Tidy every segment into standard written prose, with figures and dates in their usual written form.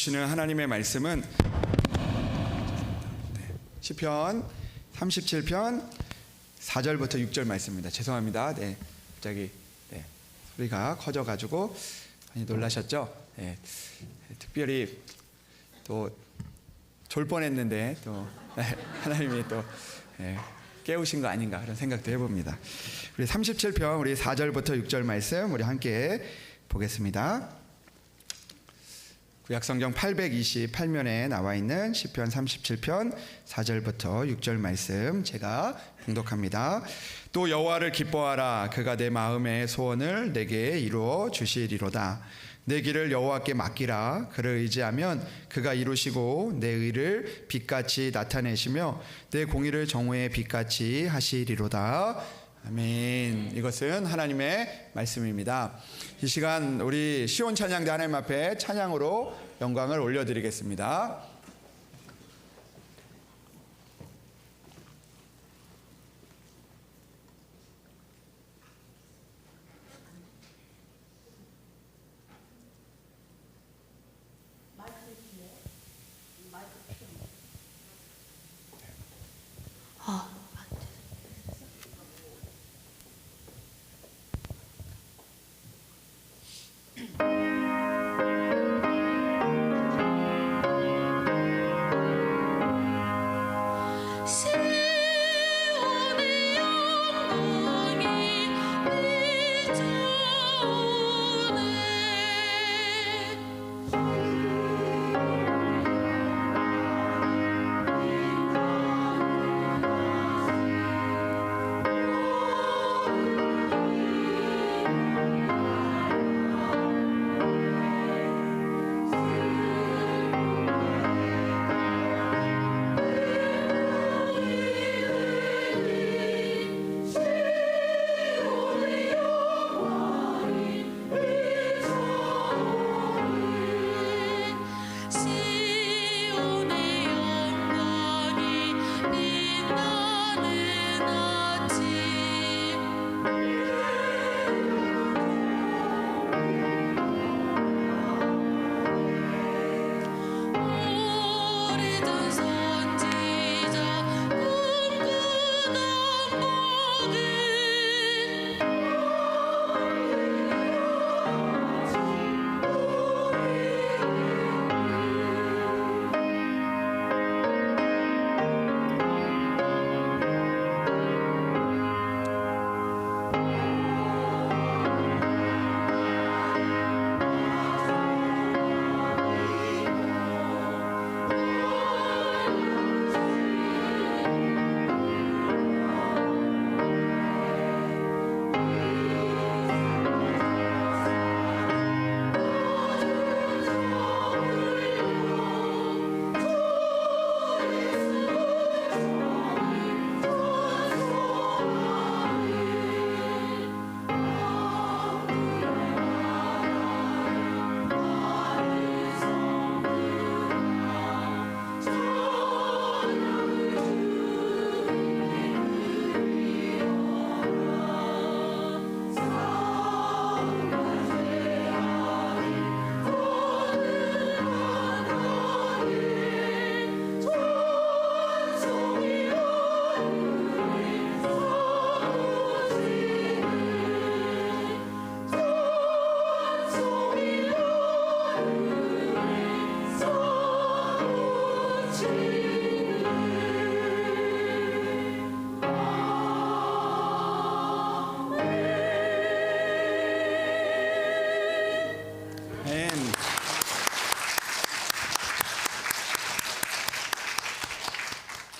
주시는 하나님의 말씀은 시편 37편 4절부터 6절 말씀입니다. 죄송합니다. 갑자기 소리가 커져가지고 많이 놀라셨죠? 특별히 또 졸 뻔했는데 또 하나님이 또 깨우신 거 아닌가 그런 생각도 해봅니다. 우리 37편 우리 4절부터 6절 말씀 우리 함께 보겠습니다. 구약성경 828면에 나와 있는 시편 37편 4절부터 6절 말씀 제가 봉독합니다. 또 여호와를 기뻐하라. 그가 내 마음의 소원을 내게 이루어 주시리로다. 내 길을 여호와께 맡기라. 그를 의지하면 그가 이루시고 내 의를 빛같이 나타내시며 내 공의를 정오의 빛같이 하시리로다. 아멘. 이것은 하나님의 말씀입니다. 이 시간 우리 시온 찬양대 하나님 앞에 찬양으로 영광을 올려드리겠습니다.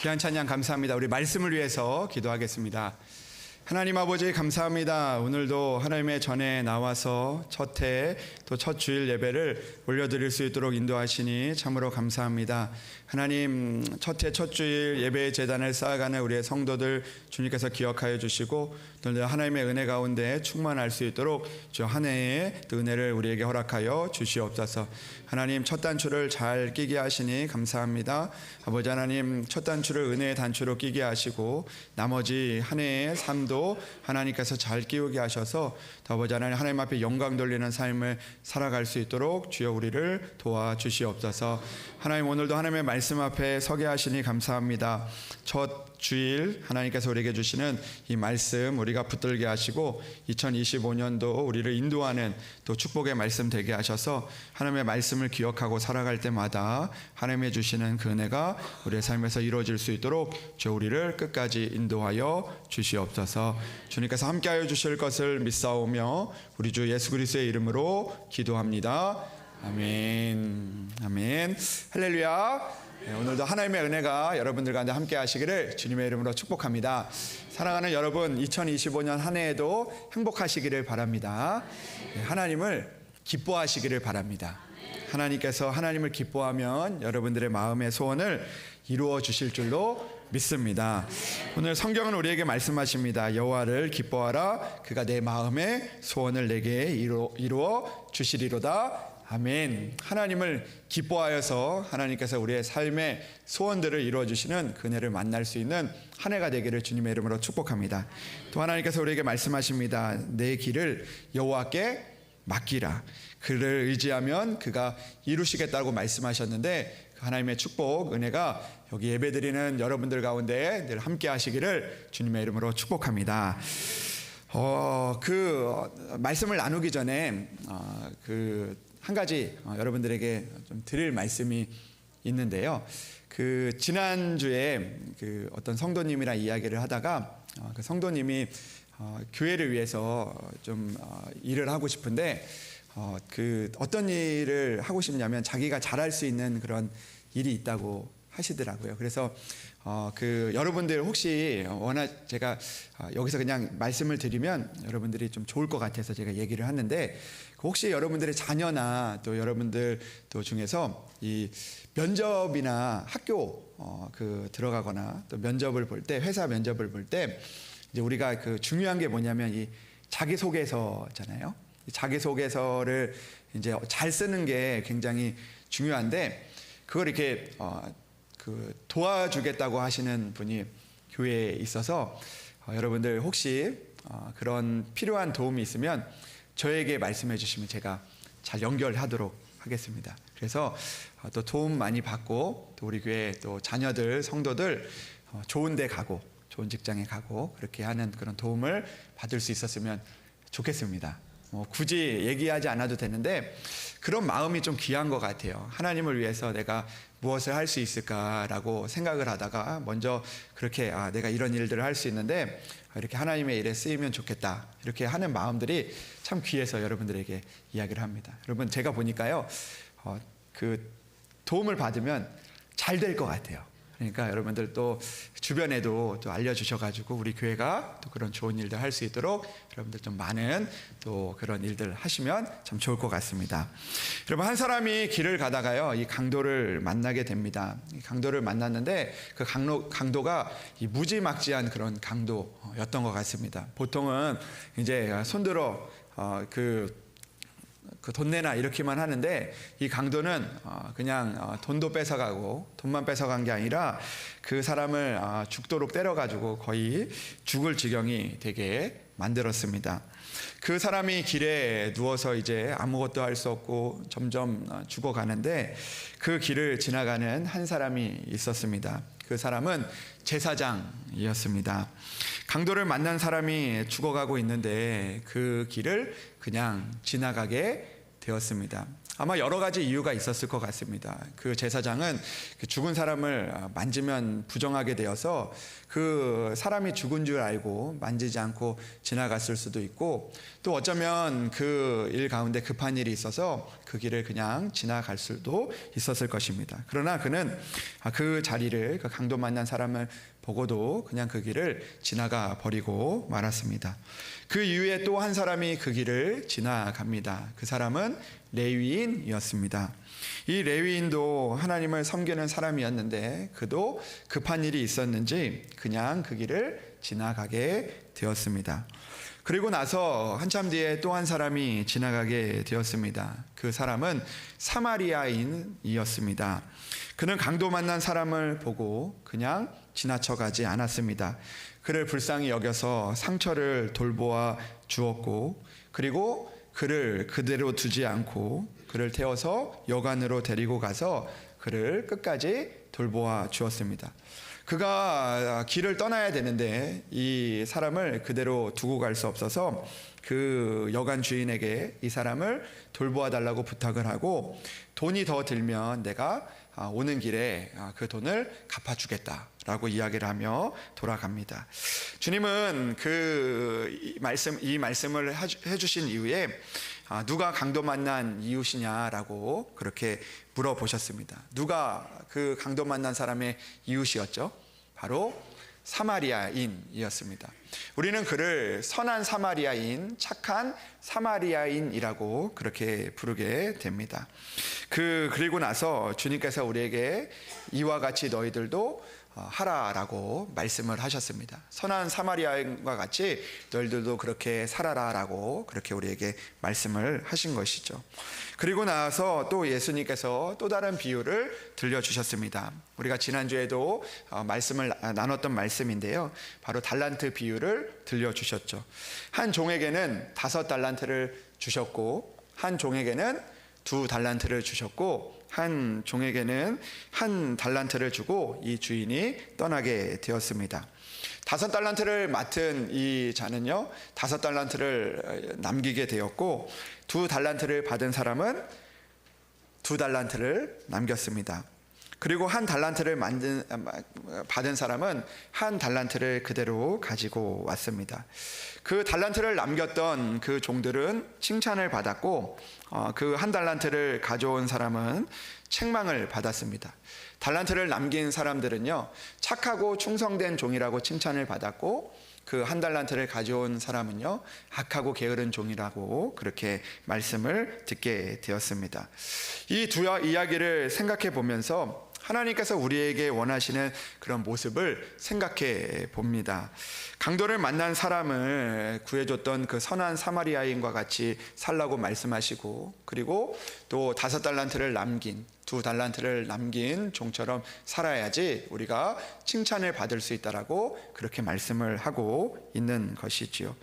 귀한 찬양 감사합니다. 우리 말씀을 위해서 기도하겠습니다. 하나님 아버지 감사합니다. 오늘도 하나님의 전에 나와서 첫 해 또 첫 주일 예배를 올려드릴 수 있도록 인도하시니 참으로 감사합니다. 하나님 첫 해 첫 주일 예배의 제단을 쌓아가는 우리의 성도들 주님께서 기억하여 주시고 또 하나님의 은혜 가운데 충만할 수 있도록 주 한 해의 은혜를 우리에게 허락하여 주시옵소서. 하나님 첫 단추를 잘 끼게 하시니 감사합니다. 아버지 하나님 첫 단추를 은혜의 단추로 끼게 하시고 나머지 한 해의 삶도 자녀도 하나님께서 잘 키우게 하셔서 더 보자 하나님 앞에 영광 돌리는 삶을 살아갈 수 있도록 주여 우리를 도와주시옵소서. 하나님, 오늘도 하나님의 말씀 앞에 서게 하시니 감사합니다. 첫 주일 하나님께서 우리에게 주시는 이 말씀 우리가 붙들게 하시고 2025년도 우리를 인도하는 또 축복의 말씀 되게 하셔서 하나님의 말씀을 기억하고 살아갈 때마다 하나님의 주시는 그 은혜가 우리의 삶에서 이루어질 수 있도록 주 우리를 끝까지 인도하여 주시옵소서. 주님께서 함께하여 주실 것을 믿사오며 우리 주 예수 그리스도의 이름으로 기도합니다. 아멘. 아멘. 할렐루야. 네, 오늘도 하나님의 은혜가 여러분들 가운데 함께 하시기를 주님의 이름으로 축복합니다. 사랑하는 여러분, 2025년 한 해에도 행복하시기를 바랍니다. 네, 하나님을 기뻐하시기를 바랍니다. 하나님께서 하나님을 기뻐하면 여러분들의 마음의 소원을 이루어 주실 줄로 믿습니다. 오늘 성경은 우리에게 말씀하십니다. 여호와를 기뻐하라. 그가 내 마음의 소원을 내게 이루어 주시리로다. 아멘. 하나님을 기뻐하여서 하나님께서 우리의 삶의 소원들을 이루어주시는 그 은혜를 만날 수 있는 한 해가 되기를 주님의 이름으로 축복합니다. 또 하나님께서 우리에게 말씀하십니다. 내 길을 여호와께 맡기라. 그를 의지하면 그가 이루시겠다고 말씀하셨는데 하나님의 축복, 은혜가 여기 예배드리는 여러분들 가운데 늘 함께 하시기를 주님의 이름으로 축복합니다. 그 말씀을 나누기 전에 한 가지 여러분들에게 좀 드릴 말씀이 있는데요. 그 지난주에 그 어떤 성도님이랑 이야기를 하다가 그 성도님이 교회를 위해서 좀 일을 하고 싶은데 그 어떤 일을 하고 싶냐면 자기가 잘할 수 있는 그런 일이 있다고 하시더라고요. 그래서 그 여러분들 혹시 제가 여기서 그냥 말씀을 드리면 여러분들이 좀 좋을 것 같아서 제가 얘기를 하는데 혹시 여러분들의 자녀나 또 여러분들 또 중에서 이 면접이나 학교 들어가거나 또 면접을 볼 때 회사 면접을 볼 때 이제 우리가 그 중요한 게 뭐냐면 이 자기소개서잖아요. 자기소개서를 이제 잘 쓰는 게 굉장히 중요한데 그걸 이렇게 도와주겠다고 하시는 분이 교회에 있어서 여러분들 혹시 그런 필요한 도움이 있으면 저에게 말씀해 주시면 제가 잘 연결하도록 하겠습니다. 그래서 또 도움 많이 받고 또 우리 교회 또 자녀들 성도들 좋은 데 가고 좋은 직장에 가고 그렇게 하는 그런 도움을 받을 수 있었으면 좋겠습니다. 굳이 얘기하지 않아도 되는데 그런 마음이 좀 귀한 것 같아요. 하나님을 위해서 내가 무엇을 할 수 있을까라고 생각을 하다가 먼저 그렇게 내가 이런 일들을 할 수 있는데 이렇게 하나님의 일에 쓰이면 좋겠다 이렇게 하는 마음들이 참 귀해서 여러분들에게 이야기를 합니다. 여러분 제가 보니까요 그 도움을 받으면 잘 될 것 같아요. 그러니까 여러분들 또 주변에도 또 알려주셔가지고 우리 교회가 또 그런 좋은 일들 할 수 있도록 여러분들 좀 많은 또 그런 일들 하시면 참 좋을 것 같습니다. 여러분 한 사람이 길을 가다가요 이 강도를 만나게 됩니다. 이 강도를 만났는데 그 강도가 이 무지막지한 그런 강도였던 것 같습니다. 보통은 이제 손들어 그 돈 내나 이렇게만 하는데 이 강도는 그냥 돈도 뺏어가고 돈만 뺏어간 게 아니라 그 사람을 죽도록 때려가지고 거의 죽을 지경이 되게 만들었습니다. 그 사람이 길에 누워서 이제 아무것도 할 수 없고 점점 죽어가는데 그 길을 지나가는 한 사람이 있었습니다. 그 사람은 제사장이었습니다. 강도를 만난 사람이 죽어가고 있는데 그 길을 그냥 지나가게 되었습니다. 아마 여러 가지 이유가 있었을 것 같습니다. 그 제사장은 그 죽은 사람을 만지면 부정하게 되어서 그 사람이 죽은 줄 알고 만지지 않고 지나갔을 수도 있고 또 어쩌면 그 일 가운데 급한 일이 있어서 그 길을 그냥 지나갈 수도 있었을 것입니다. 그러나 그는 그 자리를 그 강도 만난 사람을 보고도 그냥 그 길을 지나가 버리고 말았습니다. 그 이후에 또 한 사람이 그 길을 지나갑니다. 그 사람은 레위인이었습니다. 이 레위인도 하나님을 섬기는 사람이었는데 그도 급한 일이 있었는지 그냥 그 길을 지나가게 되었습니다. 그리고 나서 한참 뒤에 또 한 사람이 지나가게 되었습니다. 그 사람은 사마리아인이었습니다. 그는 강도 만난 사람을 보고 그냥 지나쳐가지 않았습니다. 그를 불쌍히 여겨서 상처를 돌보아 주었고, 그리고 그를 그대로 두지 않고 그를 태워서 여관으로 데리고 가서 그를 끝까지 돌보아 주었습니다. 그가 길을 떠나야 되는데 이 사람을 그대로 두고 갈 수 없어서 그 여관 주인에게 이 사람을 돌보아 달라고 부탁을 하고, 돈이 더 들면 내가 오는 길에 그 돈을 갚아주겠다라고 이야기를 하며 돌아갑니다. 주님은 이 말씀을 해주신 이후에 누가 강도 만난 이웃이냐라고 그렇게 물어보셨습니다. 누가 그 강도 만난 사람의 이웃이었죠? 바로 사마리아인이었습니다. 우리는 그를 선한 사마리아인, 착한 사마리아인이라고 그렇게 부르게 됩니다. 그리고 나서 주님께서 우리에게 이와 같이 너희들도 하라라고 말씀을 하셨습니다. 선한 사마리아인과 같이 너희들도 그렇게 살아라라고 그렇게 우리에게 말씀을 하신 것이죠. 그리고 나서 또 예수님께서 또 다른 비유를 들려주셨습니다. 우리가 지난주에도 말씀을 나눴던 말씀인데요, 바로 달란트 비유를 들려주셨죠. 한 종에게는 5달란트를 주셨고, 한 종에게는 2달란트를 주셨고, 한 종에게는 1달란트를 주고 이 주인이 떠나게 되었습니다. 5달란트를 맡은 이 자는요, 5달란트를 남기게 되었고, 2달란트를 받은 사람은 2달란트를 남겼습니다. 그리고 1달란트를 받은 사람은 1달란트를 그대로 가지고 왔습니다. 그 달란트를 남겼던 그 종들은 칭찬을 받았고, 그 1달란트를 가져온 사람은 책망을 받았습니다. 달란트를 남긴 사람들은요, 착하고 충성된 종이라고 칭찬을 받았고, 그 1달란트를 가져온 사람은요, 악하고 게으른 종이라고 그렇게 말씀을 듣게 되었습니다. 이 두 이야기를 생각해 보면서 하나님께서 우리에게 원하시는 그런 모습을 생각해 봅니다. 강도를 만난 사람을 구해줬던 그 선한 사마리아인과 같이 살라고 말씀하시고, 그리고 또 5달란트를 남긴, 2달란트를 남긴 종처럼 살아야지 우리가 칭찬을 받을 수 있다라고 그렇게 말씀을 하고 있는 것이지요.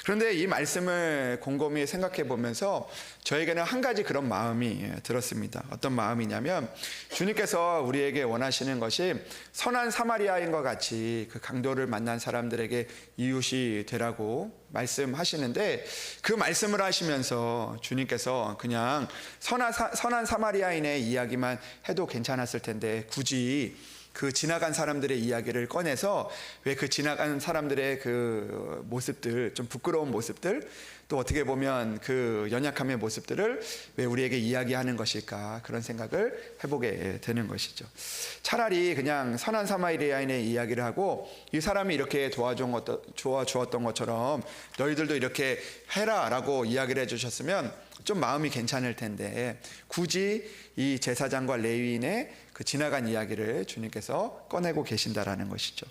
그런데 이 말씀을 곰곰이 생각해 보면서 저에게는 한 가지 그런 마음이 들었습니다. 어떤 마음이냐면, 주님께서 우리에게 원하시는 것이 선한 사마리아인과 같이 그 강도를 만난 사람들에게 이웃이 되라고 말씀하시는데, 그 말씀을 하시면서 주님께서 그냥 선한 사마리아인의 이야기만 해도 괜찮았을 텐데, 굳이 그 지나간 사람들의 이야기를 꺼내서 왜 그 지나간 사람들의 그 모습들, 좀 부끄러운 모습들, 또 어떻게 보면 그 연약함의 모습들을 왜 우리에게 이야기하는 것일까, 그런 생각을 해보게 되는 것이죠. 차라리 그냥 선한 사마리아인의 이야기를 하고, 이 사람이 이렇게 도와주었던 것처럼 너희들도 이렇게 해라 라고 이야기를 해주셨으면 좀 마음이 괜찮을 텐데, 굳이 이 제사장과 레위인의 그 지나간 이야기를 주님께서 꺼내고 계신다라는 것이죠.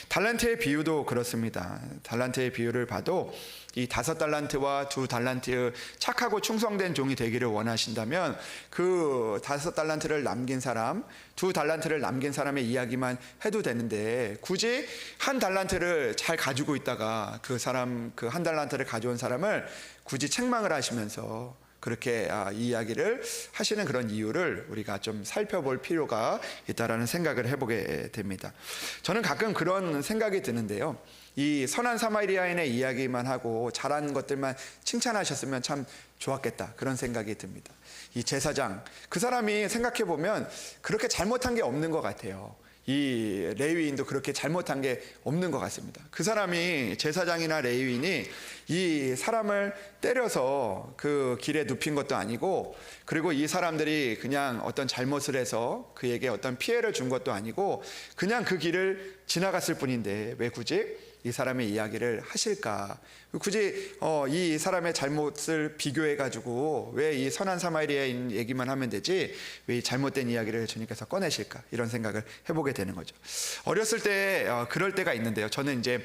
달란트의 비유도 그렇습니다. 달란트의 비유를 봐도 이 5달란트와 2달란트 착하고 충성된 종이 되기를 원하신다면, 그 5달란트를 남긴 사람, 2달란트를 남긴 사람의 이야기만 해도 되는데, 굳이 1달란트를 잘 가지고 있다가 그 1달란트를 가져온 사람을 굳이 책망을 하시면서 그렇게 이 이야기를 하시는 그런 이유를 우리가 좀 살펴볼 필요가 있다라는 생각을 해보게 됩니다. 저는 가끔 그런 생각이 드는데요, 이 선한 사마리아인의 이야기만 하고 잘한 것들만 칭찬하셨으면 참 좋았겠다, 그런 생각이 듭니다. 이 제사장, 그 사람이 생각해 보면 그렇게 잘못한 게 없는 것 같아요. 이 레위인도 그렇게 잘못한 게 없는 것 같습니다. 그 사람이, 제사장이나 레위인이 이 사람을 때려서 그 길에 눕힌 것도 아니고, 그리고 이 사람들이 그냥 어떤 잘못을 해서 그에게 어떤 피해를 준 것도 아니고, 그냥 그 길을 지나갔을 뿐인데 왜 굳이 이 사람의 이야기를 하실까? 굳이 이 사람의 잘못을 비교해 가지고 왜 이 선한 사마리아인 얘기만 하면 되지 왜 이 잘못된 이야기를 주님께서 꺼내실까? 이런 생각을 해보게 되는 거죠. 어렸을 때 그럴 때가 있는데요. 저는 이제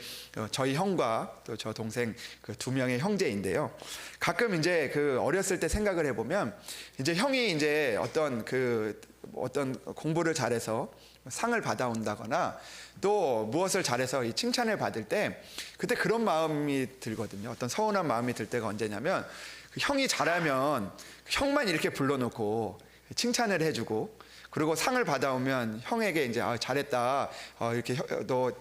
저희 형과 또 저 동생 그 두 명의 형제인데요. 가끔 이제 그 어렸을 때 생각을 해보면 이제 형이 이제 어떤 공부를 잘해서 상을 받아온다거나 또 무엇을 잘해서 이 칭찬을 받을 때 그때 그런 마음이 들거든요. 어떤 서운한 마음이 들 때가 언제냐면 그 형이 잘하면 형만 이렇게 불러놓고 칭찬을 해주고 그리고 상을 받아오면 형에게 이제 잘했다. 이렇게 너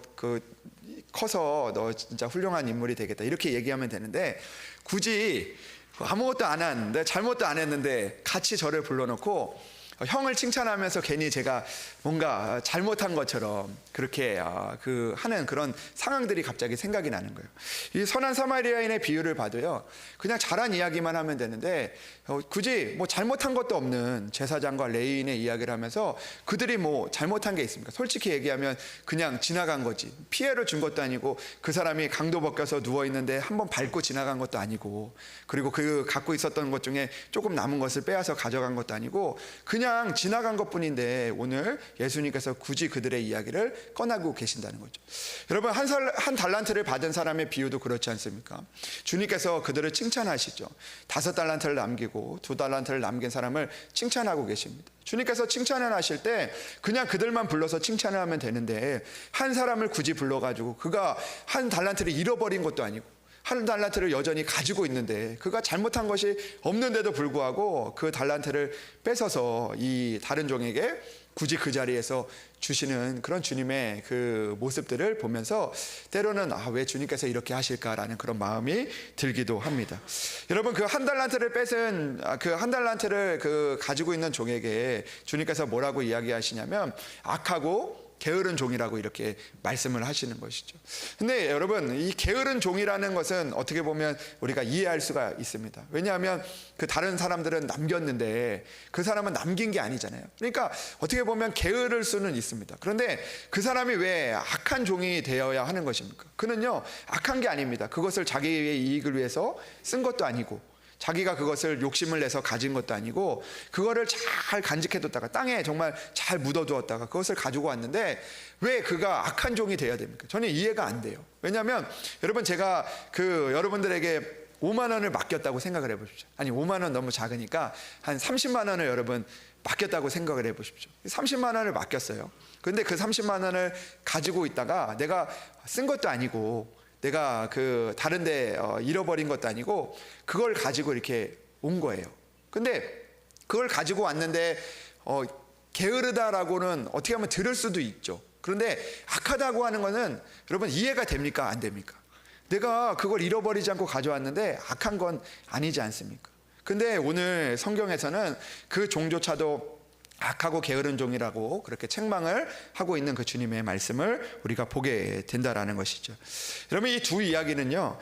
커서 너 진짜 훌륭한 인물이 되겠다. 이렇게 얘기하면 되는데 굳이 아무것도 안 했는데 잘못도 안 했는데 같이 저를 불러놓고 형을 칭찬하면서 괜히 제가 뭔가 잘못한 것처럼 그렇게 하는 그런 상황들이 갑자기 생각이 나는 거예요. 이 선한 사마리아인의 비유를 봐도요, 그냥 잘한 이야기만 하면 되는데 굳이 뭐 잘못한 것도 없는 제사장과 레위인의 이야기를 하면서 그들이 뭐 잘못한 게 있습니까? 솔직히 얘기하면 그냥 지나간 거지. 피해를 준 것도 아니고 그 사람이 강도 벗겨서 누워 있는데 한번 밟고 지나간 것도 아니고 그리고 그 갖고 있었던 것 중에 조금 남은 것을 빼앗아 가져간 것도 아니고 그냥 지나간 것뿐인데 오늘 예수님께서 굳이 그들의 이야기를 꺼내고 계신다는 거죠. 여러분 한 달란트를 받은 사람의 비유도 그렇지 않습니까? 주님께서 그들을 칭찬하시죠. 5달란트를 남기고 2달란트를 남긴 사람을 칭찬하고 계십니다. 주님께서 칭찬을 하실 때 그냥 그들만 불러서 칭찬을 하면 되는데 한 사람을 굳이 불러가지고 그가 한 달란트를 잃어버린 것도 아니고 한 달란트를 여전히 가지고 있는데 그가 잘못한 것이 없는데도 불구하고 그 달란트를 뺏어서 이 다른 종에게 굳이 그 자리에서 주시는 그런 주님의 그 모습들을 보면서 때로는 왜 주님께서 이렇게 하실까라는 그런 마음이 들기도 합니다. 여러분 그 한 달란트를 뺏은 그 한 달란트를 가지고 있는 종에게 주님께서 뭐라고 이야기하시냐면 악하고 게으른 종이라고 이렇게 말씀을 하시는 것이죠. 근데 여러분 이 게으른 종이라는 것은 어떻게 보면 우리가 이해할 수가 있습니다. 왜냐하면 그 다른 사람들은 남겼는데 그 사람은 남긴 게 아니잖아요. 그러니까 어떻게 보면 게으를 수는 있습니다. 그런데 그 사람이 왜 악한 종이 되어야 하는 것입니까? 그는요 악한 게 아닙니다. 그것을 자기의 이익을 위해서 쓴 것도 아니고 자기가 그것을 욕심을 내서 가진 것도 아니고 그거를 잘 간직해뒀다가 땅에 정말 잘 묻어두었다가 그것을 가지고 왔는데 왜 그가 악한 종이 되어야 됩니까? 저는 이해가 안 돼요. 왜냐하면 여러분 제가 여러분들에게 5만 원을 맡겼다고 생각을 해보십시오. 아니 5만 원 너무 작으니까 한 30만 원을 여러분 맡겼다고 생각을 해보십시오. 30만 원을 맡겼어요. 그런데 그 30만 원을 가지고 있다가 내가 쓴 것도 아니고 내가 다른 데 잃어버린 것도 아니고 그걸 가지고 이렇게 온 거예요. 근데 그걸 가지고 왔는데 게으르다라고는 어떻게 하면 들을 수도 있죠. 그런데 악하다고 하는 거는 여러분 이해가 됩니까? 안 됩니까? 내가 그걸 잃어버리지 않고 가져왔는데 악한 건 아니지 않습니까? 근데 오늘 성경에서는 그 종조차도 악하고 게으른 종이라고 그렇게 책망을 하고 있는 그 주님의 말씀을 우리가 보게 된다라는 것이죠. 여러분 이 두 이야기는요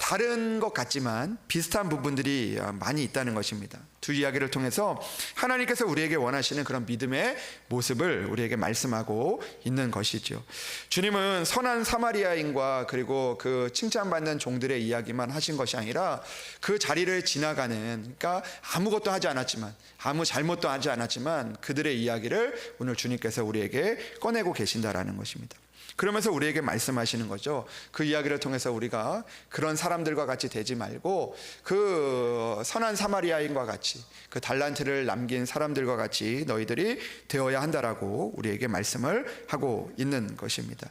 다른 것 같지만 비슷한 부분들이 많이 있다는 것입니다. 두 이야기를 통해서 하나님께서 우리에게 원하시는 그런 믿음의 모습을 우리에게 말씀하고 있는 것이죠. 주님은 선한 사마리아인과 그리고 그 칭찬받는 종들의 이야기만 하신 것이 아니라 그 자리를 지나가는 그러니까 아무것도 하지 않았지만 아무 잘못도 하지 않았지만 그들의 이야기를 오늘 주님께서 우리에게 꺼내고 계신다라는 것입니다. 그러면서 우리에게 말씀하시는 거죠. 그 이야기를 통해서 우리가 그런 사람들과 같이 되지 말고 그 선한 사마리아인과 같이 그 달란트를 남긴 사람들과 같이 너희들이 되어야 한다라고 우리에게 말씀을 하고 있는 것입니다.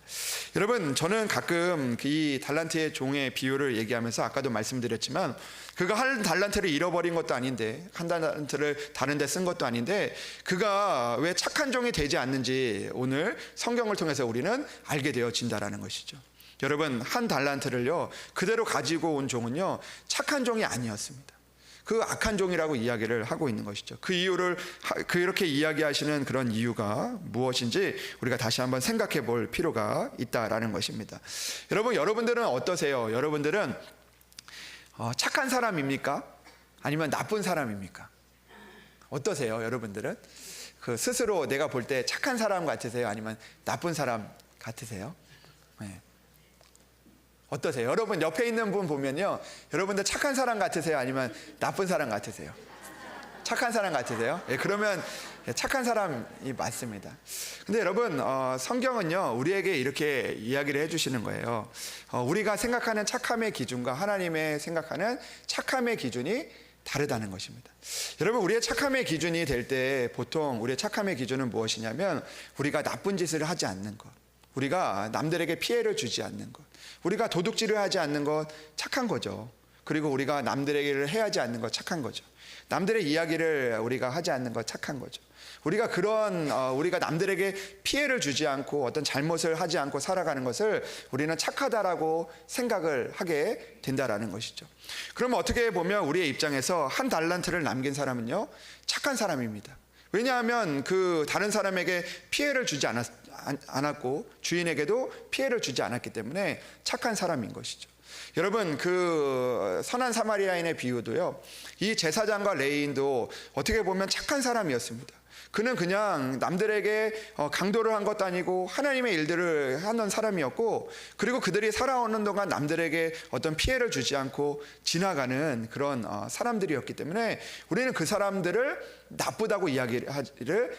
여러분 저는 가끔 이 달란트의 종의 비유를 얘기하면서 아까도 말씀드렸지만 그가 한 달란트를 잃어버린 것도 아닌데 한 달란트를 다른 데 쓴 것도 아닌데 그가 왜 착한 종이 되지 않는지 오늘 성경을 통해서 우리는 알게 되어진다라는 것이죠. 여러분 한 달란트를요 그대로 가지고 온 종은요 착한 종이 아니었습니다. 그 악한 종이라고 이야기를 하고 있는 것이죠. 그 이유를 그렇게 이야기하시는 그런 이유가 무엇인지 우리가 다시 한번 생각해 볼 필요가 있다라는 것입니다. 여러분들은 어떠세요? 여러분들은 착한 사람입니까? 아니면 나쁜 사람입니까? 어떠세요? 여러분들은 스스로 내가 볼 때 착한 사람 같으세요? 아니면 나쁜 사람 같으세요? 네. 어떠세요? 여러분 옆에 있는 분 보면요, 여러분들 착한 사람 같으세요? 아니면 나쁜 사람 같으세요? 착한 사람 같으세요? 예, 그러면 착한 사람이 맞습니다. 근데 여러분, 성경은요 우리에게 이렇게 이야기를 해주시는 거예요. 우리가 생각하는 착함의 기준과 하나님의 생각하는 착함의 기준이 다르다는 것입니다. 여러분, 우리의 착함의 기준이 될 때 보통 우리의 착함의 기준은 무엇이냐면, 우리가 나쁜 짓을 하지 않는 것, 우리가 남들에게 피해를 주지 않는 것, 우리가 도둑질을 하지 않는 것, 착한 거죠. 그리고 우리가 남들에게 해하지 않는 것, 착한 거죠. 남들의 이야기를 우리가 하지 않는 것, 착한 거죠. 우리가 우리가 남들에게 피해를 주지 않고 어떤 잘못을 하지 않고 살아가는 것을 우리는 착하다라고 생각을 하게 된다라는 것이죠. 그러면 어떻게 보면 우리의 입장에서 한 달란트를 남긴 사람은요, 착한 사람입니다. 왜냐하면 그 다른 사람에게 피해를 주지 않았고 주인에게도 피해를 주지 않았기 때문에 착한 사람인 것이죠. 여러분, 그 선한 사마리아인의 비유도요, 이 제사장과 레위인도 어떻게 보면 착한 사람이었습니다. 그는 그냥 남들에게 강도를 한 것도 아니고 하나님의 일들을 하는 사람이었고, 그리고 그들이 살아오는 동안 남들에게 어떤 피해를 주지 않고 지나가는 그런 사람들이었기 때문에 우리는 그 사람들을 나쁘다고 이야기를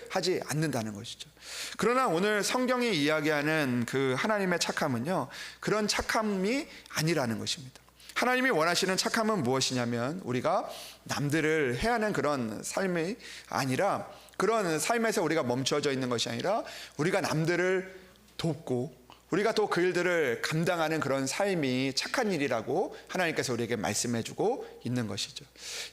하지 않는다는 것이죠. 그러나 오늘 성경이 이야기하는 그 하나님의 착함은요, 그런 착함이 아니라는 것입니다. 하나님이 원하시는 착함은 무엇이냐면, 우리가 남들을 해하는 그런 삶이 아니라, 그런 삶에서 우리가 멈춰져 있는 것이 아니라 우리가 남들을 돕고 우리가 또 그 일들을 감당하는 그런 삶이 착한 일이라고 하나님께서 우리에게 말씀해주고 있는 것이죠.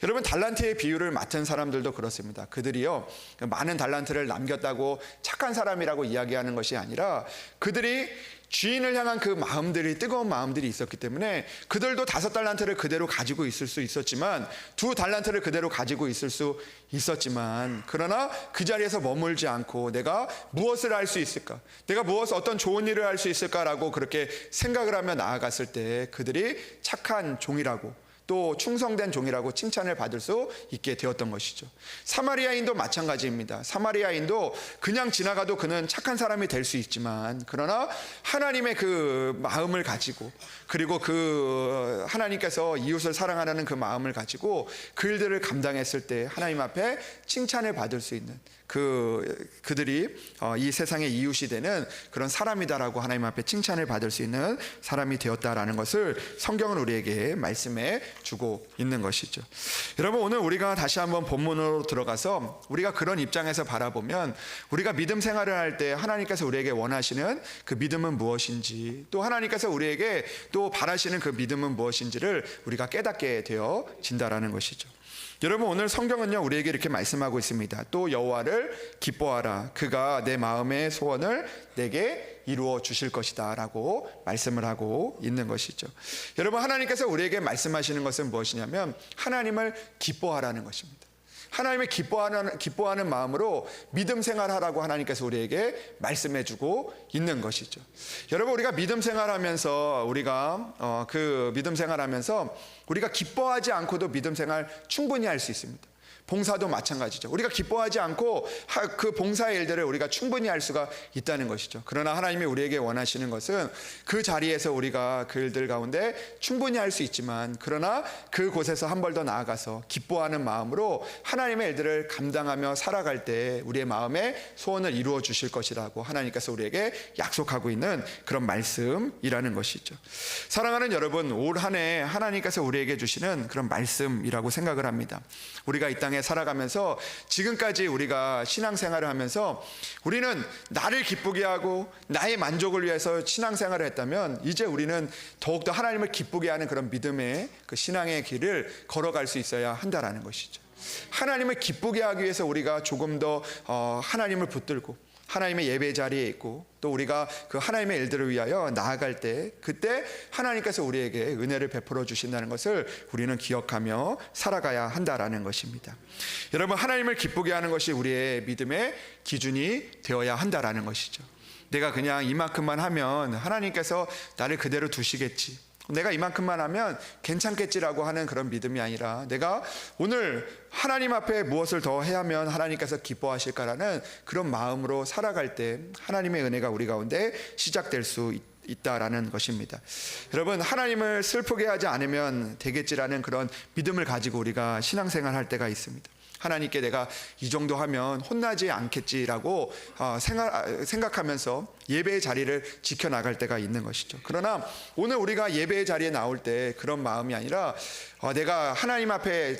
여러분, 달란트의 비유를 맡은 사람들도 그렇습니다. 그들이요, 많은 달란트를 남겼다고 착한 사람이라고 이야기하는 것이 아니라, 그들이 주인을 향한 그 마음들이, 뜨거운 마음들이 있었기 때문에 그들도 5달란트를 그대로 가지고 있을 수 있었지만, 2달란트를 그대로 가지고 있을 수 있었지만, 그러나 그 자리에서 머물지 않고 내가 무엇을 할 수 있을까, 내가 어떤 좋은 일을 할 수 있을까라고 그렇게 생각을 하며 나아갔을 때 그들이 착한 종이라고, 또 충성된 종이라고 칭찬을 받을 수 있게 되었던 것이죠. 사마리아인도 마찬가지입니다. 사마리아인도 그냥 지나가도 그는 착한 사람이 될 수 있지만, 그러나 하나님의 그 마음을 가지고, 그리고 그 하나님께서 이웃을 사랑하는 그 마음을 가지고 그 일들을 감당했을 때 하나님 앞에 칭찬을 받을 수 있는 그들이 이 세상의 이웃이 되는 그런 사람이다라고 하나님 앞에 칭찬을 받을 수 있는 사람이 되었다라는 것을 성경은 우리에게 말씀해 주고 있는 것이죠. 여러분, 오늘 우리가 다시 한번 본문으로 들어가서 우리가 그런 입장에서 바라보면, 우리가 믿음 생활을 할 때 하나님께서 우리에게 원하시는 그 믿음은 무엇인지, 또 하나님께서 우리에게 또 바라시는 그 믿음은 무엇인지를 우리가 깨닫게 되어진다라는 것이죠. 여러분, 오늘 성경은요 우리에게 이렇게 말씀하고 있습니다. 또 여호와를 기뻐하라, 그가 내 마음의 소원을 내게 이루어 주실 것이다 라고 말씀을 하고 있는 것이죠. 여러분, 하나님께서 우리에게 말씀하시는 것은 무엇이냐면, 하나님을 기뻐하라는 것입니다. 하나님을 기뻐하는 마음으로 믿음 생활하라고 하나님께서 우리에게 말씀해주고 있는 것이죠. 여러분, 우리가 믿음 생활하면서 우리가 기뻐하지 않고도 믿음 생활 충분히 할 수 있습니다. 봉사도 마찬가지죠. 우리가 기뻐하지 않고 그 봉사의 일들을 우리가 충분히 할 수가 있다는 것이죠. 그러나 하나님이 우리에게 원하시는 것은 그 자리에서 우리가 그 일들 가운데 충분히 할 수 있지만, 그러나 그곳에서 한 발 더 나아가서 기뻐하는 마음으로 하나님의 일들을 감당하며 살아갈 때 우리의 마음의 소원을 이루어 주실 것이라고 하나님께서 우리에게 약속하고 있는 그런 말씀이라는 것이죠. 사랑하는 여러분, 올 한 해 하나님께서 우리에게 주시는 그런 말씀이라고 생각을 합니다. 우리가 이 땅에 살아가면서 지금까지 우리가 신앙생활을 하면서 우리는 나를 기쁘게 하고 나의 만족을 위해서 신앙생활을 했다면, 이제 우리는 더욱더 하나님을 기쁘게 하는 그런 믿음의 그 신앙의 길을 걸어갈 수 있어야 한다라는 것이죠. 하나님을 기쁘게 하기 위해서 우리가 조금 더 하나님을 붙들고 하나님의 예배 자리에 있고, 또 우리가 그 하나님의 일들을 위하여 나아갈 때, 그때 하나님께서 우리에게 은혜를 베풀어 주신다는 것을 우리는 기억하며 살아가야 한다라는 것입니다. 여러분, 하나님을 기쁘게 하는 것이 우리의 믿음의 기준이 되어야 한다라는 것이죠. 내가 그냥 이만큼만 하면 하나님께서 나를 그대로 두시겠지, 내가 이만큼만 하면 괜찮겠지라고 하는 그런 믿음이 아니라, 내가 오늘 하나님 앞에 무엇을 더 해야 하면 하나님께서 기뻐하실까라는 그런 마음으로 살아갈 때 하나님의 은혜가 우리 가운데 시작될 수 있다라는 것입니다. 여러분, 하나님을 슬프게 하지 않으면 되겠지라는 그런 믿음을 가지고 우리가 신앙생활 할 때가 있습니다. 하나님께 내가 이 정도 하면 혼나지 않겠지라고 생각하면서 예배의 자리를 지켜나갈 때가 있는 것이죠. 그러나 오늘 우리가 예배의 자리에 나올 때 그런 마음이 아니라 내가 하나님 앞에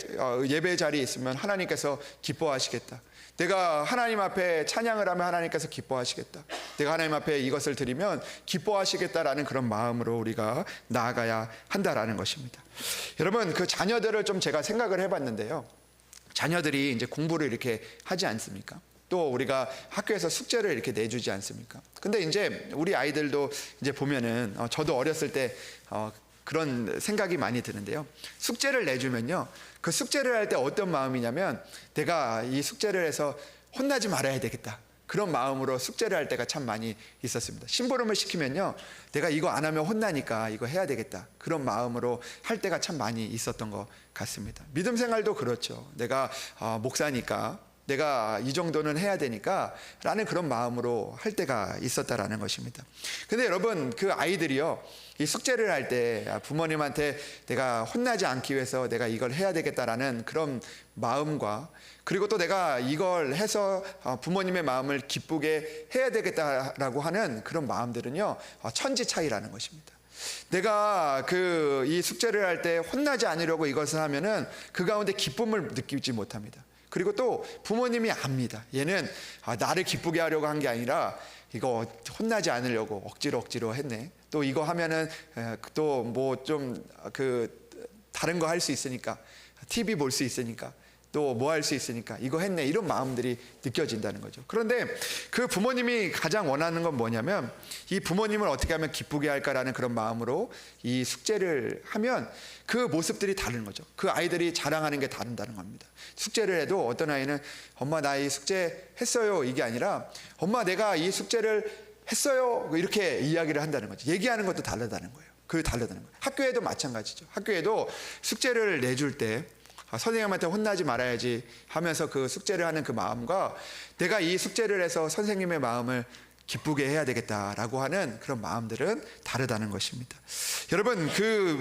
예배의 자리에 있으면 하나님께서 기뻐하시겠다. 내가 하나님 앞에 찬양을 하면 하나님께서 기뻐하시겠다. 내가 하나님 앞에 이것을 드리면 기뻐하시겠다라는 그런 마음으로 우리가 나아가야 한다라는 것입니다. 여러분, 그 자녀들을 좀 제가 생각을 해봤는데요. 자녀들이 이제 공부를 이렇게 하지 않습니까? 또 우리가 학교에서 숙제를 이렇게 내주지 않습니까? 근데 이제 우리 아이들도 이제 보면은 저도 어렸을 때 그런 생각이 많이 드는데요. 숙제를 내주면요, 그 숙제를 할 때 어떤 마음이냐면 내가 이 숙제를 해서 혼나지 말아야 되겠다, 그런 마음으로 숙제를 할 때가 참 많이 있었습니다. 심부름을 시키면요, 내가 이거 안 하면 혼나니까 이거 해야 되겠다, 그런 마음으로 할 때가 참 많이 있었던 것 같습니다. 믿음 생활도 그렇죠. 내가 목사니까 내가 이 정도는 해야 되니까 라는 그런 마음으로 할 때가 있었다라는 것입니다. 근데 여러분, 그 아이들이요, 이 숙제를 할 때 부모님한테 내가 혼나지 않기 위해서 내가 이걸 해야 되겠다라는 그런 마음과, 그리고 또 내가 이걸 해서 부모님의 마음을 기쁘게 해야 되겠다라고 하는 그런 마음들은요, 천지 차이라는 것입니다. 내가 이 숙제를 할 때 혼나지 않으려고 이것을 하면은 그 가운데 기쁨을 느끼지 못합니다. 그리고 또 부모님이 압니다. 얘는 나를 기쁘게 하려고 한 게 아니라 이거 혼나지 않으려고 억지로 했네. 또 이거 하면은 또 뭐 좀 다른 거 할 수 있으니까, TV 볼 수 있으니까, 또 뭐 할 수 있으니까 이거 했네, 이런 마음들이 느껴진다는 거죠. 그런데 그 부모님이 가장 원하는 건 뭐냐면 이 부모님을 어떻게 하면 기쁘게 할까라는 그런 마음으로 이 숙제를 하면 그 모습들이 다른 거죠. 그 아이들이 자랑하는 게 다른다는 겁니다. 숙제를 해도 어떤 아이는 엄마 나 이 숙제 했어요, 이게 아니라 엄마 내가 이 숙제를 했어요, 이렇게 이야기를 한다는 거죠. 얘기하는 것도 다르다는 거예요. 다르다는 거예요. 학교에도 마찬가지죠. 학교에도 숙제를 내줄 때 선생님한테 혼나지 말아야지 하면서 그 숙제를 하는 그 마음과 내가 이 숙제를 해서 선생님의 마음을 기쁘게 해야 되겠다라고 하는 그런 마음들은 다르다는 것입니다. 여러분,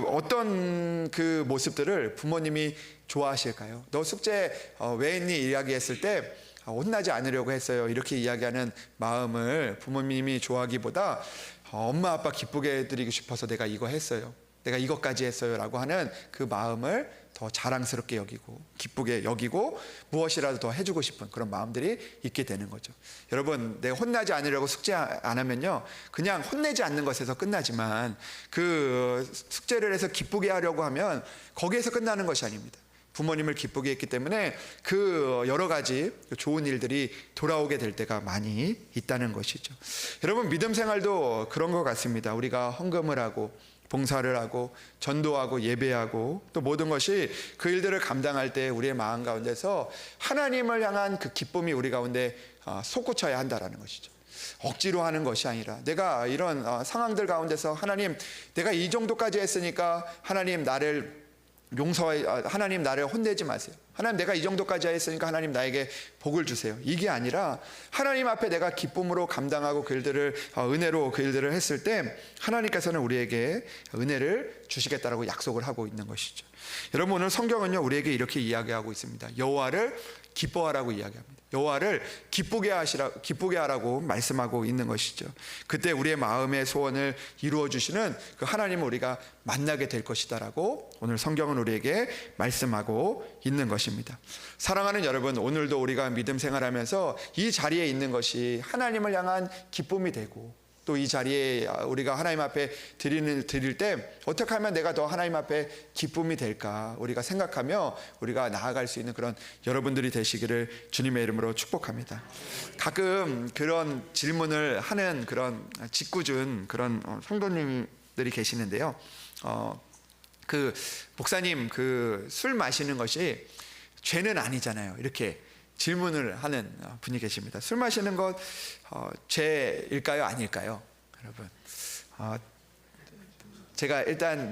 어떤 그 모습들을 부모님이 좋아하실까요? 너 숙제 왜 했니? 이야기했을 때 혼나지 않으려고 했어요, 이렇게 이야기하는 마음을 부모님이 좋아하기보다 엄마 아빠 기쁘게 해드리고 싶어서 내가 이거 했어요, 내가 이것까지 했어요 라고 하는 그 마음을 더 자랑스럽게 여기고 기쁘게 여기고 무엇이라도 더 해주고 싶은 그런 마음들이 있게 되는 거죠. 여러분, 내가 혼나지 않으려고 숙제 안 하면요, 그냥 혼내지 않는 것에서 끝나지만 그 숙제를 해서 기쁘게 하려고 하면 거기에서 끝나는 것이 아닙니다. 부모님을 기쁘게 했기 때문에 그 여러 가지 좋은 일들이 돌아오게 될 때가 많이 있다는 것이죠. 여러분, 믿음 생활도 그런 것 같습니다. 우리가 헌금을 하고 봉사를 하고 전도하고 예배하고 또 모든 것이 그 일들을 감당할 때 우리의 마음 가운데서 하나님을 향한 그 기쁨이 우리 가운데 솟구쳐야 한다라는 것이죠. 억지로 하는 것이 아니라 내가 이런 상황들 가운데서 하나님, 내가 이 정도까지 했으니까 하나님 나를 하나님 나를 혼내지 마세요. 하나님 내가 이 정도까지 했으니까 하나님 나에게 복을 주세요. 이게 아니라 하나님 앞에 내가 기쁨으로 감당하고 그 일들을 은혜로 그 일들을 했을 때 하나님께서는 우리에게 은혜를 주시겠다라고 약속을 하고 있는 것이죠. 여러분, 오늘 성경은요 우리에게 이렇게 이야기하고 있습니다. 여호와를 기뻐하라고 이야기합니다. 여호와를 기쁘게 하라고 말씀하고 있는 것이죠. 그때 우리의 마음의 소원을 이루어 주시는 그 하나님을 우리가 만나게 될 것이다라고 오늘 성경은 우리에게 말씀하고 있는 것입니다. 사랑하는 여러분, 오늘도 우리가 믿음 생활하면서 이 자리에 있는 것이 하나님을 향한 기쁨이 되고, 또 이 자리에 우리가 하나님 앞에 드릴 때 어떻게 하면 내가 더 하나님 앞에 기쁨이 될까 우리가 생각하며 우리가 나아갈 수 있는 그런 여러분들이 되시기를 주님의 이름으로 축복합니다. 가끔 그런 질문을 하는 그런 짓궂은 그런 성도님들이 계시는데요. 그 목사님, 그 술 마시는 것이 죄는 아니잖아요, 이렇게 질문을 하는 분이 계십니다. 술 마시는 것 죄일까요, 아닐까요? 여러분, 제가 일단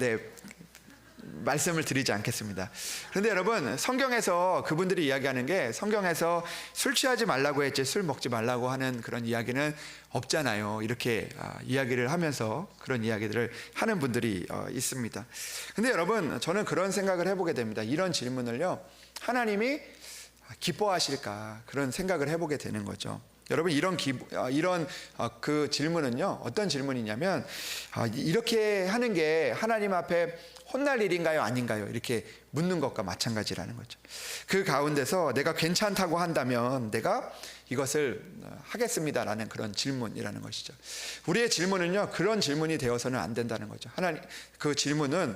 말씀을 드리지 않겠습니다. 그런데 여러분, 성경에서 그분들이 이야기하는 게, 성경에서 술 취하지 말라고 했지 술 먹지 말라고 하는 그런 이야기는 없잖아요. 이렇게 이야기를 하면서 그런 이야기들을 하는 분들이 있습니다. 근데 여러분, 저는 그런 생각을 해보게 됩니다. 이런 질문을요, 하나님이 기뻐하실까, 그런 생각을 해보게 되는 거죠. 여러분, 이런 그 질문은요, 어떤 질문이냐면, 이렇게 하는 게 하나님 앞에 혼날 일인가요, 아닌가요? 이렇게 묻는 것과 마찬가지라는 거죠. 그 가운데서 내가 괜찮다고 한다면 내가 이것을 하겠습니다라는 그런 질문이라는 것이죠. 우리의 질문은요, 그런 질문이 되어서는 안 된다는 거죠. 하나님, 그 질문은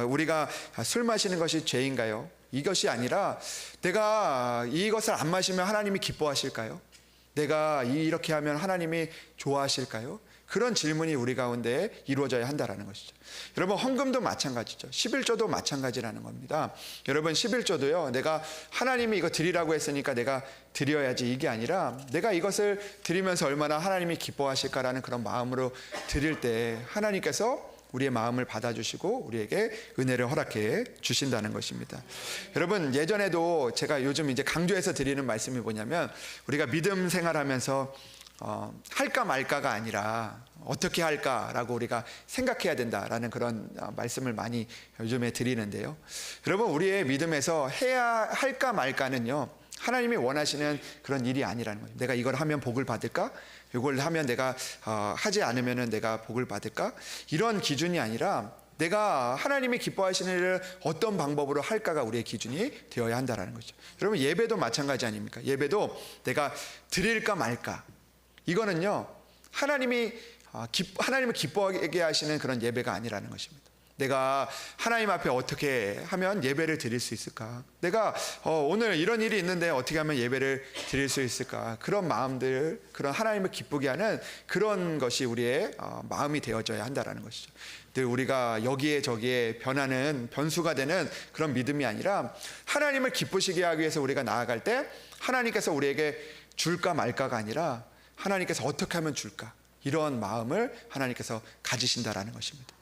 우리가 술 마시는 것이 죄인가요? 이것이 아니라, 내가 이것을 안 마시면 하나님이 기뻐하실까요? 내가 이렇게 하면 하나님이 좋아하실까요? 그런 질문이 우리 가운데 이루어져야 한다는 것이죠. 여러분, 헌금도 마찬가지죠. 11조도 마찬가지라는 겁니다. 여러분, 11조도요, 내가 하나님이 이거 드리라고 했으니까 내가 드려야지, 이게 아니라 내가 이것을 드리면서 얼마나 하나님이 기뻐하실까라는 그런 마음으로 드릴 때 하나님께서 우리의 마음을 받아주시고 우리에게 은혜를 허락해 주신다는 것입니다. 여러분, 예전에도 제가 요즘 이제 강조해서 드리는 말씀이 뭐냐면, 우리가 믿음 생활하면서 할까 말까가 아니라 어떻게 할까라고 우리가 생각해야 된다라는 그런 말씀을 많이 요즘에 드리는데요. 여러분, 우리의 믿음에서 해야 할까 말까는요, 하나님이 원하시는 그런 일이 아니라는 거예요. 내가 이걸 하면 복을 받을까? 이걸 하면 내가 하지 않으면 내가 복을 받을까? 이런 기준이 아니라, 내가 하나님이 기뻐하시는 일을 어떤 방법으로 할까가 우리의 기준이 되어야 한다는 거죠. 여러분, 예배도 마찬가지 아닙니까? 예배도 내가 드릴까 말까, 이거는요, 하나님을 기뻐하게 하시는 그런 예배가 아니라는 것입니다. 내가 하나님 앞에 어떻게 하면 예배를 드릴 수 있을까? 내가 오늘 이런 일이 있는데 어떻게 하면 예배를 드릴 수 있을까? 그런 마음들, 그런 하나님을 기쁘게 하는 그런 것이 우리의 마음이 되어져야 한다는 것이죠. 늘 우리가 여기에 저기에 변수가 되는 그런 믿음이 아니라, 하나님을 기쁘시게 하기 위해서 우리가 나아갈 때 하나님께서 우리에게 줄까 말까가 아니라, 하나님께서 어떻게 하면 줄까, 이런 마음을 하나님께서 가지신다라는 것입니다.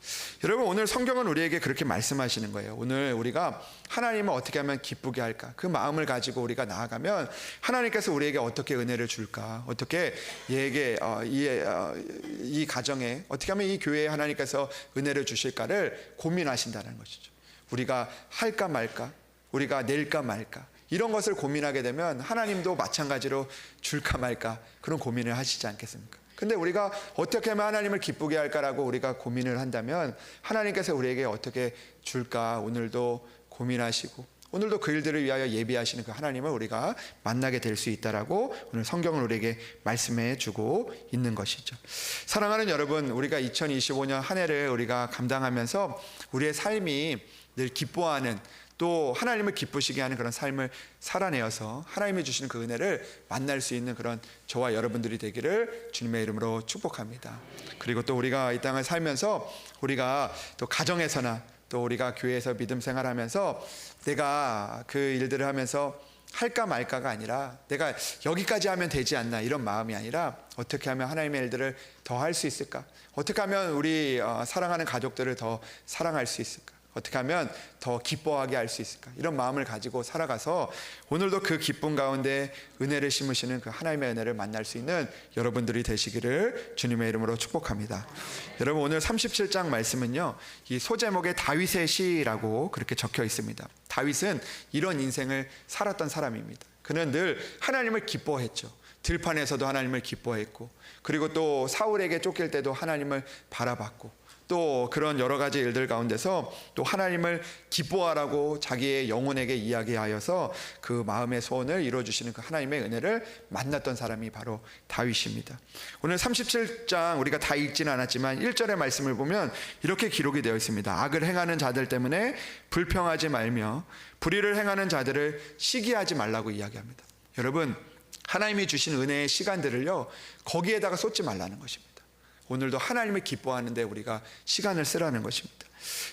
여러분, 오늘 성경은 우리에게 그렇게 말씀하시는 거예요. 오늘 우리가 하나님을 어떻게 하면 기쁘게 할까, 그 마음을 가지고 우리가 나아가면 하나님께서 우리에게 어떻게 은혜를 줄까, 어떻게 얘에게 이 가정에 어떻게 하면 이 교회에 하나님께서 은혜를 주실까를 고민하신다는 것이죠. 우리가 할까 말까, 우리가 낼까 말까, 이런 것을 고민하게 되면 하나님도 마찬가지로 줄까 말까 그런 고민을 하시지 않겠습니까? 근데 우리가 어떻게 하면 하나님을 기쁘게 할까라고 우리가 고민을 한다면, 하나님께서 우리에게 어떻게 줄까 오늘도 고민하시고, 오늘도 그 일들을 위하여 예비하시는 그 하나님을 우리가 만나게 될 수 있다라고 오늘 성경을 우리에게 말씀해 주고 있는 것이죠. 사랑하는 여러분, 우리가 2025년 한 해를 우리가 감당하면서 우리의 삶이 늘 기뻐하는, 또 하나님을 기쁘시게 하는 그런 삶을 살아내어서 하나님이 주시는 그 은혜를 만날 수 있는 그런 저와 여러분들이 되기를 주님의 이름으로 축복합니다. 그리고 또 우리가 이 땅을 살면서 우리가 또 가정에서나 또 우리가 교회에서 믿음 생활하면서 내가 그 일들을 하면서 할까 말까가 아니라, 내가 여기까지 하면 되지 않나, 이런 마음이 아니라, 어떻게 하면 하나님의 일들을 더 할 수 있을까, 어떻게 하면 우리 사랑하는 가족들을 더 사랑할 수 있을까, 어떻게 하면 더 기뻐하게 할 수 있을까, 이런 마음을 가지고 살아가서 오늘도 그 기쁨 가운데 은혜를 심으시는 그 하나님의 은혜를 만날 수 있는 여러분들이 되시기를 주님의 이름으로 축복합니다. 여러분, 오늘 37장 말씀은요, 이 소제목에 다윗의 시라고 그렇게 적혀 있습니다. 다윗은 이런 인생을 살았던 사람입니다. 그는 늘 하나님을 기뻐했죠. 들판에서도 하나님을 기뻐했고, 그리고 또 사울에게 쫓길 때도 하나님을 바라봤고, 또 그런 여러 가지 일들 가운데서 또 하나님을 기뻐하라고 자기의 영혼에게 이야기하여서 그 마음의 소원을 이루어주시는 그 하나님의 은혜를 만났던 사람이 바로 다윗입니다. 오늘 37장 우리가 다 읽지는 않았지만 1절의 말씀을 보면 이렇게 기록이 되어 있습니다. 악을 행하는 자들 때문에 불평하지 말며 불의를 행하는 자들을 시기하지 말라고 이야기합니다. 여러분, 하나님이 주신 은혜의 시간들을요, 거기에다가 쏟지 말라는 것입니다. 오늘도 하나님을 기뻐하는데 우리가 시간을 쓰라는 것입니다.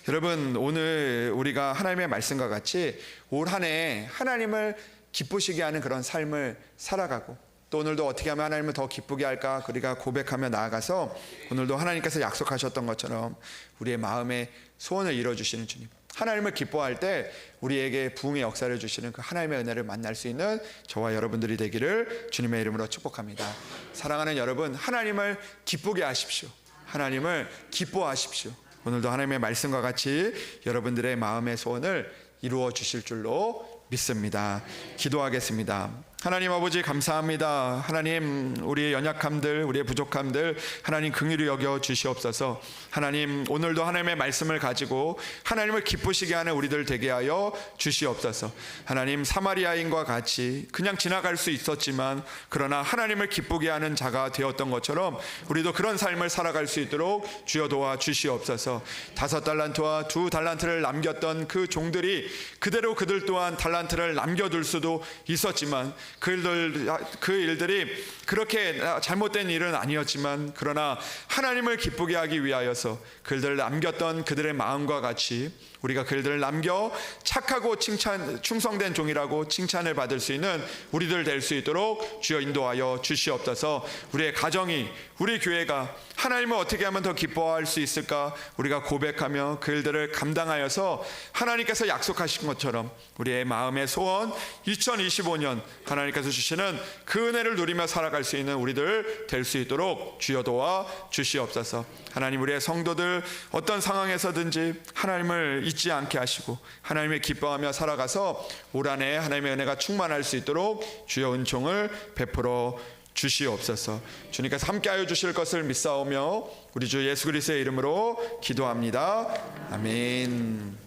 여러분, 오늘 우리가 하나님의 말씀과 같이 올 한 해 하나님을 기쁘시게 하는 그런 삶을 살아가고, 또 오늘도 어떻게 하면 하나님을 더 기쁘게 할까 우리가 고백하며 나아가서 오늘도 하나님께서 약속하셨던 것처럼 우리의 마음의 소원을 이루어주시는 주님, 하나님을 기뻐할 때 우리에게 부흥의 역사를 주시는 그 하나님의 은혜를 만날 수 있는 저와 여러분들이 되기를 주님의 이름으로 축복합니다. 사랑하는 여러분, 하나님을 기쁘게 하십시오. 하나님을 기뻐하십시오. 오늘도 하나님의 말씀과 같이 여러분들의 마음의 소원을 이루어 주실 줄로 믿습니다. 기도하겠습니다. 하나님 아버지 감사합니다. 하나님, 우리의 연약함들, 우리의 부족함들 하나님 긍휼히 여겨 주시옵소서. 하나님, 오늘도 하나님의 말씀을 가지고 하나님을 기쁘시게 하는 우리들 되게 하여 주시옵소서. 하나님, 사마리아인과 같이 그냥 지나갈 수 있었지만 그러나 하나님을 기쁘게 하는 자가 되었던 것처럼 우리도 그런 삶을 살아갈 수 있도록 주여 도와 주시옵소서. 5달란트와 2달란트를 남겼던 그 종들이 그대로 그들 또한 달란트를 남겨둘 수도 있었지만 그 일들이 그렇게 잘못된 일은 아니었지만 그러나 하나님을 기쁘게 하기 위하여서 그들을 남겼던 그들의 마음과 같이 우리가 그들을 남겨 착하고 충성된 종이라고 칭찬을 받을 수 있는 우리들 될 수 있도록 주여 인도하여 주시옵소서. 우리의 가정이, 우리 교회가 하나님을 어떻게 하면 더 기뻐할 수 있을까 우리가 고백하며 그 일들을 감당하여서 하나님께서 약속하신 것처럼 우리의 마음의 소원 2025년 하나님께서 주시는 그 은혜를 누리며 살아갈 수 있는 우리들 될 수 있도록 주여 도와 주시옵소서. 하나님, 우리의 성도들 어떤 상황에서든지 하나님을 잊지 않게 하시고 하나님을 기뻐하며 살아가서 올 한해 하나님의 은혜가 충만할 수 있도록 주여 은총을 베풀어 주시옵소서. 주님께서 함께하여 주실 것을 믿사오며 우리 주 예수 그리스도의 이름으로 기도합니다. 아멘.